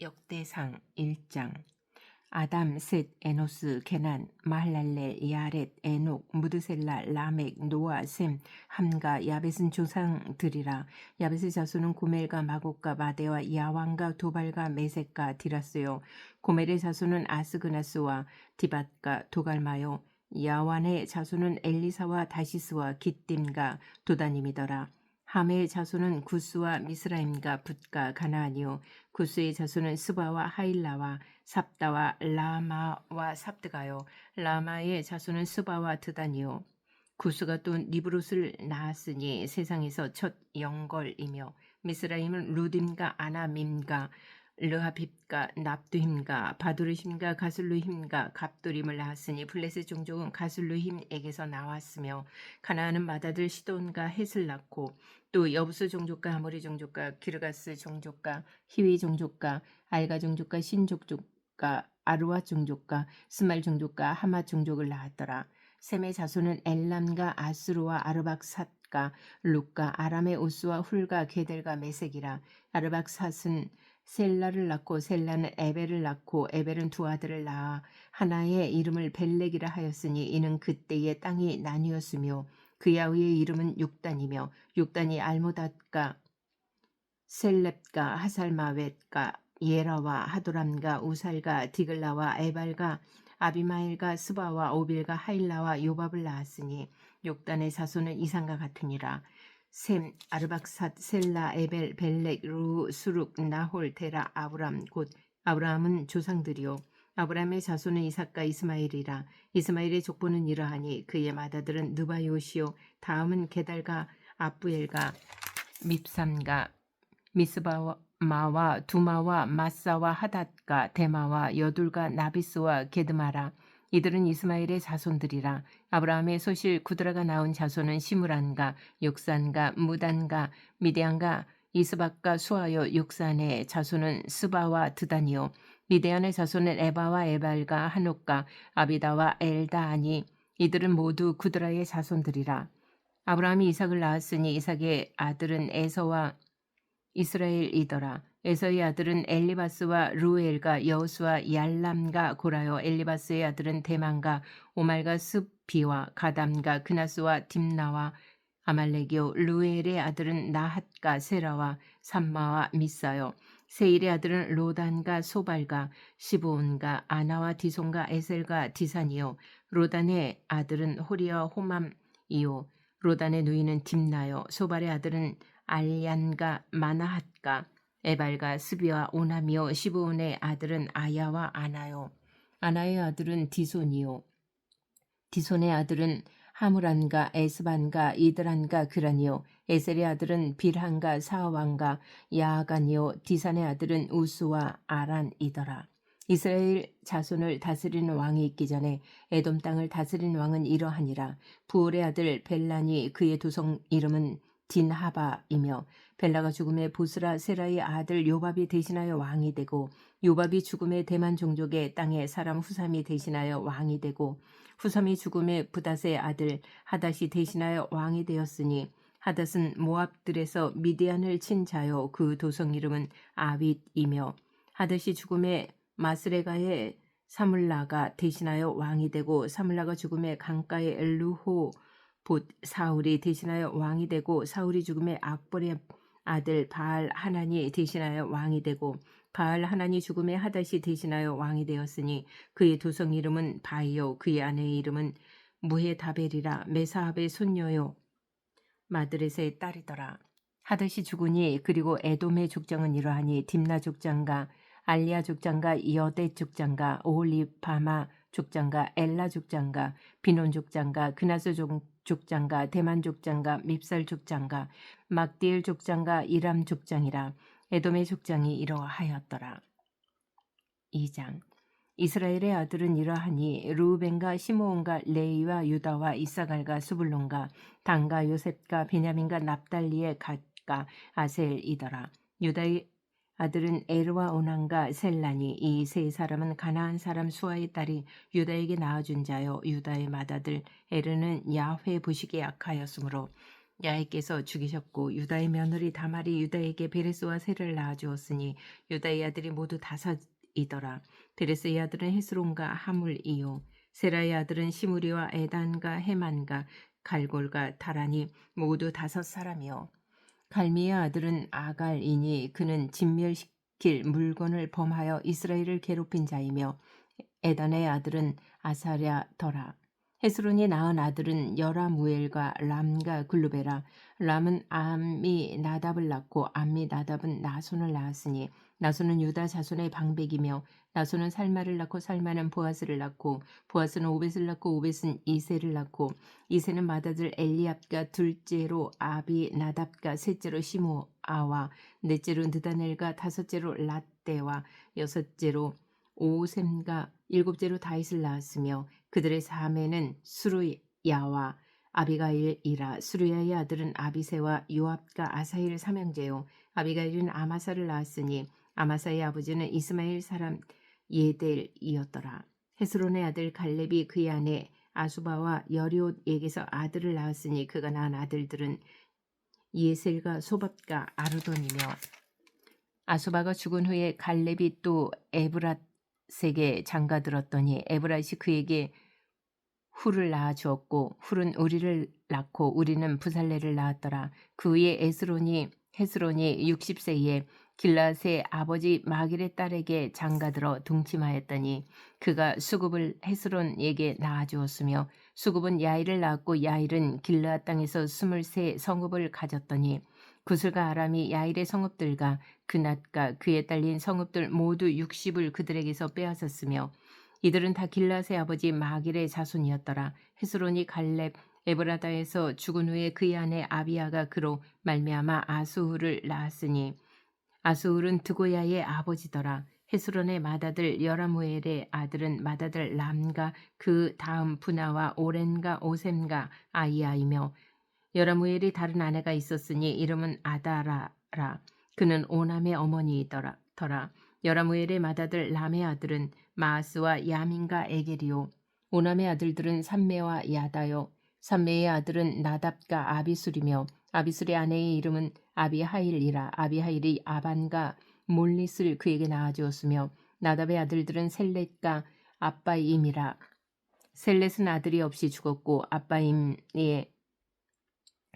역대상 1장. 아담, 셋, 에노스, 게난, 마할랄렐, 야렛, 에녹, 무드셀라, 라멕, 노아, 셈, 함과 야벳은 조상들이라. 야벳의 자손은 고멜과 마곡과 마대와 야왕과 도발과 메섹과 디라스요. 고멜의 자손은 아스그나스와 디밧과 도갈마요. 야완의 자손은 엘리사와 다시스와 깃딤과 도다님이더라. 함의 자손은 구스와 미스라임과 붓과 가나안이요. 구스의 자손은 스바와 하일라와 삽다와 라마와 삽드가요. 라마의 자손은 스바와 드단이요. 구스가 또 니브롯을 낳았으니 세상에서 첫 영걸이며 미스라임은 루딤과 아나밈과 르하빕과 납두힘과 바두르힘과 가슬루힘과 갑두림을 낳았으니 블레셋 종족은 가슬루힘에게서 나왔으며 가나안은 맏아들 시돈과 헷을 낳고 또 여부스 종족과 아모리 종족과 기르가스 종족과 히위 종족과 알가 종족과 신 종족과 아르와 종족과 스말 종족과 하맛 종족을 낳았더라. 셈의 자손은 엘람과 아스루와 아르박삿과 룩과 아람의 오스와 훌과 게델과 메색이라. 아르박삿은 셀라를 낳고 셀라는 에벨을 낳고 에벨은 두 아들을 낳아 하나의 이름을 벨렉이라 하였으니 이는 그때의 땅이 나뉘었으며 그 야위의 이름은 육단이며 육단이 알모닷과 셀렙과 하살마웻과 예라와 하도람과 우살과 디글라와 에발과 아비마일과 스바와 오빌과 하일라와 요밥을 낳았으니 욕단의 자손은 이상과 같으니라. 셈, 아르박삿, 셀라, 에벨, 벨렉, 루, 수룩, 나홀, 데라, 아브람 곧 아브라함은 조상들이요. 아브라함의 자손은 이삭과 이스마엘이라. 이스마엘의 족보는 이러하니 그의 맏아들은 느바요시요. 다음은 게달과 아부엘과 밉삼과 미스바마와 두마와 마사와 하닷과 데마와 여둘과 나비스와 게드마라. 이들은 이스마엘의 자손들이라. 아브라함의 소실 구드라가 낳은 자손은 시므란과 욕산과 무단과 미디안과 이스박과 수아요. 욕산의 자손은 스바와 드다니요. 미디안의 자손은 에바와 에발과 한옥과 아비다와 엘다하니 이들은 모두 구드라의 자손들이라. 아브라함이 이삭을 낳았으니 이삭의 아들은 에서와 이스라엘이더라. 에서의 아들은 엘리바스와 루엘과 여수와 얄람과 고라요. 엘리바스의 아들은 대만과 오말과 스비와 가담과 그나스와 딥나와 아말렉이요. 루엘의 아들은 나핫과 세라와 삼마와 미사요. 세일의 아들은 로단과 소발과 시브온과 아나와 디손과 에셀과 디산이요. 로단의 아들은 호리와 호맘이요. 로단의 누이는 딥나요. 소발의 아들은 알얀과 마나핫과 에발과 스비와 오나미요. 시브온의 아들은 아야와 아나요. 아나의 아들은 디손이요. 디손의 아들은 하무란과 에스반과 이드란과 그란이요. 에셀의 아들은 빌한과 사왕과 야아간이요. 디산의 아들은 우스와 아란이더라. 이스라엘 자손을 다스리는 왕이 있기 전에 에돔 땅을 다스리는 왕은 이러하니라. 부올의 아들 벨란이 그의 도성 이름은 딘하바이며 벨라가 죽음에 보스라 세라의 아들 요밥이 대신하여 왕이 되고 요밥이 죽음에 대만 종족의 땅에 사람 후삼이 대신하여 왕이 되고 후삼이 죽음에 부닷의 아들 하닷이 대신하여 왕이 되었으니 하닷은 모압들에서 미디안을 친 자요. 그 도성 이름은 아윗이며 하닷이 죽음에 마스레가의 사물라가 대신하여 왕이 되고 사물라가 죽음에 강가의 엘루호 봇 사울이 대신하여 왕이 되고 사울이 죽음에 악bor의 아들 바알 하나니 대신하여 왕이 되고 바알 하나니 죽음에 하닷이 대신하여 왕이 되었으니 그의 도성 이름은 바이요. 그의 아내의 이름은 무헤다벨이라. 메사합의 손녀요. 마드렛의 딸이더라. 하닷이 죽으니 그리고 에돔의 족장은 이러하니 딥나 족장과 알리아 족장과 여대 족장과 오홀리바마 족장과 엘라 족장과 비논 족장과 그나스 족장과 대만 족장과 밉살 족장과 막디엘 족장과 이람 족장이라. 에돔의 족장이 이러하였더라. 2장. 이스라엘의 아들은 이러하니 루벤과 시므온과 레이와 유다와 이사갈과 수불론과 단과 요셉과 베냐민과 납달리의 갓과 아셀이더라. 유다의 아들은 에르와 오난과 셀라니 이 세 사람은 가나안 사람 수아의 딸이 유다에게 낳아준 자요. 유다의 맏아들 에르는 야훼 보시기에 악하였으므로 야훼께서 죽이셨고 유다의 며느리 다말이 유다에게 베레스와 세를 낳아주었으니 유다의 아들이 모두 5이더라. 베레스의 아들은 헤스론과 하물이요 세라의 아들은 시므리와 에단과 헤만과 갈골과 다라니 모두 5사람이요 갈미의 아들은 아갈이니 그는 진멸시킬 물건을 범하여 이스라엘을 괴롭힌 자이며 에단의 아들은 아사랴더라. 헤스론이 낳은 아들은 여라무엘과 람과 글루베라. 람은 암미나답을 낳고 암미나답은 나손을 낳았으니 나손은 유다 자손의 방백이며 나손은 살마를 낳고 살마는 보아스를 낳고 보아스는 오벳을 낳고 오벳은 이세를 낳고 이세는 맏아들 엘리압과 둘째로 아비나답과 셋째로 시므아와 넷째로 느다넬과 다섯째로 랏대와 여섯째로 오셈과 일곱째로 다윗을 낳았으며 그들의 사매는 수루야와 아비가일이라. 수루야의 아들은 아비새와 요압과 아사힐 삼형제요 아비가일은 아마사를 낳았으니 아마사의 아버지는 이스마엘 사람 예델이었더라. 헤스론의 아들 갈렙이 그의 아내 아수바와 여리옷에게서 아들을 낳았으니 그가 낳은 아들들은 예셀과 소밥과 아르돈이며 아수바가 죽은 후에 갈렙이 또 에브랏에게 장가들었더니 에브랏이 그에게 훌을 낳아주었고 훌은 우리를 낳고 우리는 부살레를 낳았더라. 그 후에 헤스론이 60세에 길앗의 아버지 마길의 딸에게 장가들어 동침하였더니 그가 수굽을 헤스론에게 낳아주었으며 수굽은 야일을 낳았고 야일은 길앗 땅에서 23 성읍을 가졌더니 구슬과 아람이 야일의 성읍들과 그낫과 그에 딸린 성읍들 모두 60을 그들에게서 빼앗았으며 이들은 다 길앗의 아버지 마길의 자손이었더라. 헤스론이 갈렙 에브라다에서 죽은 후에 그의 아내 아비야가 그로 말미암아 아수훌을 낳았으니 아수훌은 드고야의 아버지더라. 헤스론의 맏아들 여라무엘의 아들은 맏아들 람과 그 다음 분하와 오렌과 오셈과 아이야이며 여라무엘이 다른 아내가 있었으니 이름은 아다라라. 그는 오남의 어머니이더라. 여라무엘의 맏아들 람의 아들은 마아스와 야민과 에게리요 오남의 아들들은 삼메와 야다요 삼메의 아들은 나답과 아비술이며 아비술의 아내의 이름은 아비하일이라. 아비하일이 아반과 몰릿을 그에게 낳아주었으며 나답의 아들들은 셀렛과 아빠임이라. 셀렛은 아들이 없이 죽었고 아빠임의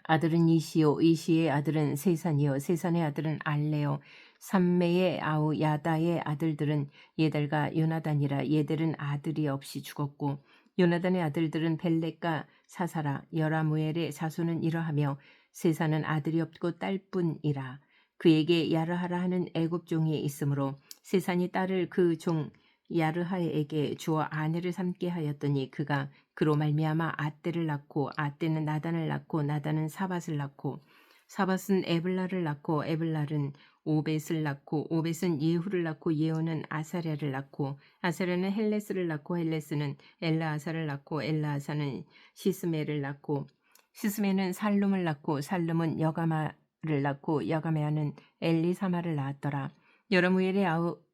아들은 이시요 이시의 아들은 세산이요 세산의 아들은 알레요 삼매의 아우 야다의 아들들은 예델과 요나단이라. 예델은 아들이 없이 죽었고 요나단의 아들들은 벨렉과 사사라. 여라무엘의 자손은 이러하며 세산은 아들이 없고 딸뿐이라. 그에게 야르하라 하는 애굽 종이 있으므로 세산이 딸을 그 종 야르하에게 주어 아내를 삼게 하였더니 그가 그로 말미암아 아떼를 낳고 아떼는 나단을 낳고 나단은 사밧을 낳고 사밧은 에블라를 낳고 에블랄은 오벳을 낳고 오벳은 예후를 낳고 예후는 아사랴를 낳고 아사랴는 헬레스를 낳고 헬레스는 엘라아사를 낳고 엘라아사는 시스메를 낳고 시스메는 살룸을 낳고 살룸은 여가마를 낳고 여가메아는 엘리사마를 낳았더라. 여러무엘의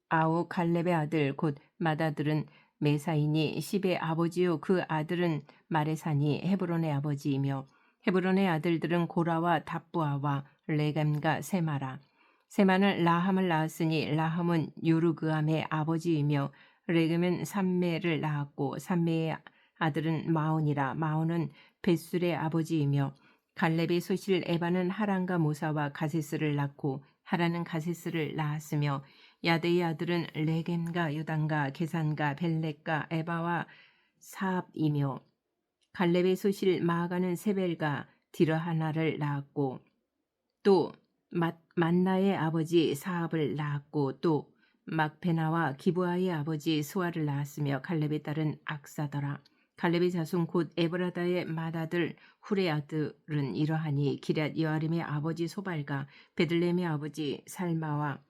아우 갈렙의 아들 곧 맏아들은 메사이니 십의 아버지요 그 아들은 마레사니 헤브론의 아버지이며 헤브론의 아들들은 고라와 답부아와 레겜과 세마라. 세마는 라함을 낳았으니 라함은 요르그암의 아버지이며 레겜은 삼메를 낳았고 삼메의 아들은 마온이라. 마온은 벳술의 아버지이며 갈렙의 소실 에바는 하란과 모사와 가세스를 낳고 하란은 가세스를 낳았으며 야데의 아들은 레겜과 요단과 게산과 벨렉과 에바와 사압이며 갈렙의 소실 마아가는 세벨과 디르하나를 낳았고 또 만나의 아버지 사압을 낳았고 또 막베나와 기브아의 아버지 스와를 낳았으며 갈렙의 딸은 악사더라. 갈렙의 자손 곧 에브라다의 맏아들 훌의 아들은 이러하니 기럇 여아림의 아버지 소발과 베들레헴의 아버지 살마와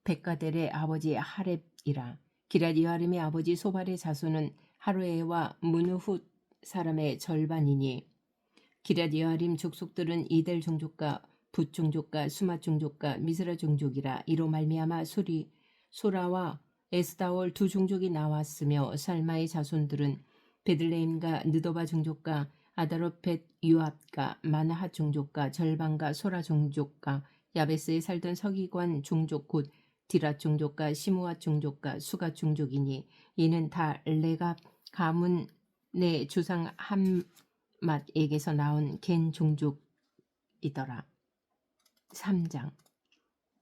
백가델의 아버지 하렙이라. 기럇 여아림의 아버지 소발의 자손은 하루에와 문후훗 사람의 절반이니 기럇 여아림 족속들은 이델 종족과 붓 종족과 수맛 종족과 미스라 종족이라. 이로 말미암아 소라와 에스다올 두 종족이 나왔으며 살마의 자손들은 베들레헴과 느도바 종족과 아다로펫 유압과 마나하 종족과 절반과 소라 종족과 야베스에 살던 서기관 종족 곧 디랏 종족과 시므앗 종족과 수가 종족이니 이는 다 레갑 가문의 주상 함맛에게서 나온 겐 종족이더라. 3장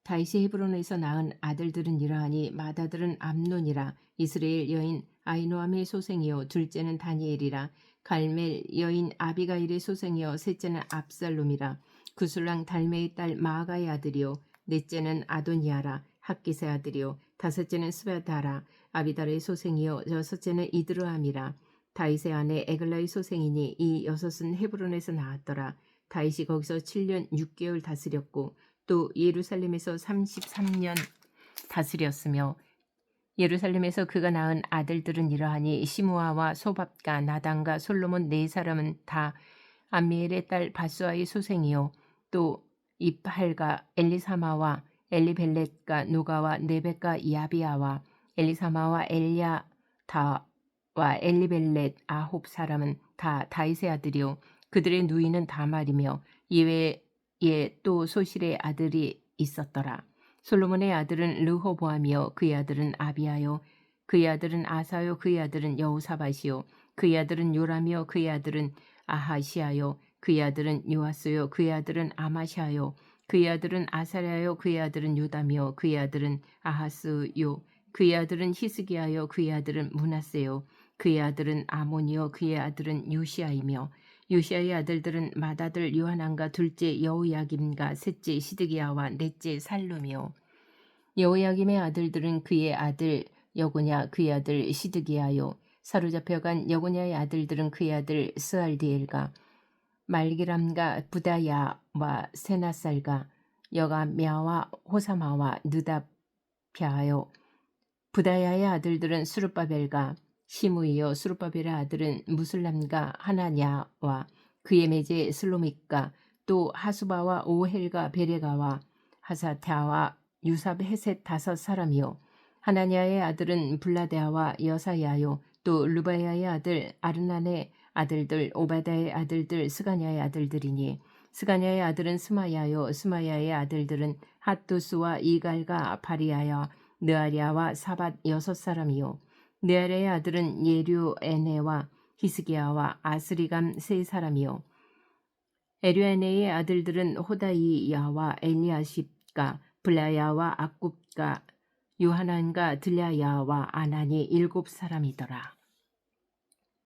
다윗이 헤브론에서 낳은 아들들은 이러하니 맏아들은 암논이라 이스라엘 여인 아히노암의 소생이요 둘째는 다니엘이라 갈멜 여인 아비가일의 소생이요 셋째는 압살롬이라 구술랑 달메의 딸 마아가의 아들이요 넷째는 아도니아라 학기스의 아들이요 다섯째는 스베다라 아비달의 소생이요 여섯째는 이드르함이라 다윗의 아내 에글라의 소생이니 이 여섯은 헤브론에서 나왔더라. 다윗이 거기서 7년 6개월 다스렸고 또 예루살렘에서 33년 다스렸으며 예루살렘에서 그가 낳은 아들들은 이러하니 시므아와 소밥과 나단과 솔로몬 네 사람은 다 암미엘의 딸 바수아의 소생이요 또 입할과 엘리사마와 엘리벨렛과 노가와 네벳과 야비아와 엘리사마와 엘야다와 엘리벨렛 아홉 사람은 다 다윗의 아들이요 그들의 누이는 다말이며 이외에 또 소실의 아들이 있었더라. 솔로몬의 아들은 르호보암이요 그의 아들은 아비아요 그의 아들은 아사요 그의 아들은 여호사밧이요 그의 아들은 요람이요 그의 아들은 아하시아요 그의 아들은 요아스요 그의 아들은 아마샤요 그의 아들은 아사랴요 그의 아들은 요담이요 그의 아들은 아하스요 그의 아들은 히스기야요 그의 아들은 므낫세요 그의 아들은 아몬이요 그의 아들은 요시아이며 요시아의 아들들은 맏아들 요하난과 둘째 여호야김과 셋째 시드기야와 넷째 살룸이요 여호야김의 아들들은 그의 아들 여고냐 그의 아들 시드기야요 사로잡혀간 여고냐의 아들들은 그의 아들 스알디엘과 말기람과 부다야와 세나살과 여가мя와 호사마와 느다피아요 부다야의 아들들은 수르바벨과 시므이요 수르바벨의 아들은 무슬람과 하나냐와 그의 매제 슬로믹과 또 하수바와 오헬과 베레가와 하사타와 유삽 헤셋 다섯 사람이요 하나냐의 아들은 블라데아와 여사야요 또 르바야의 아들 아르난의 아들들 오바다의 아들들 스가냐의 아들들이니 스가냐의 아들은 스마야요 스마야의 아들들은 핫두스와 이갈과 바리아야 느아랴와 사밧 여섯 사람이요 느아랴의 아들은 예류에네와 히스기야와 아스리감 세 사람이요 에류에네의 아들들은 호다이야와 엘리아십과 블라야와 악굽과 요하난과 들랴야와 아난이 일곱 사람이더라.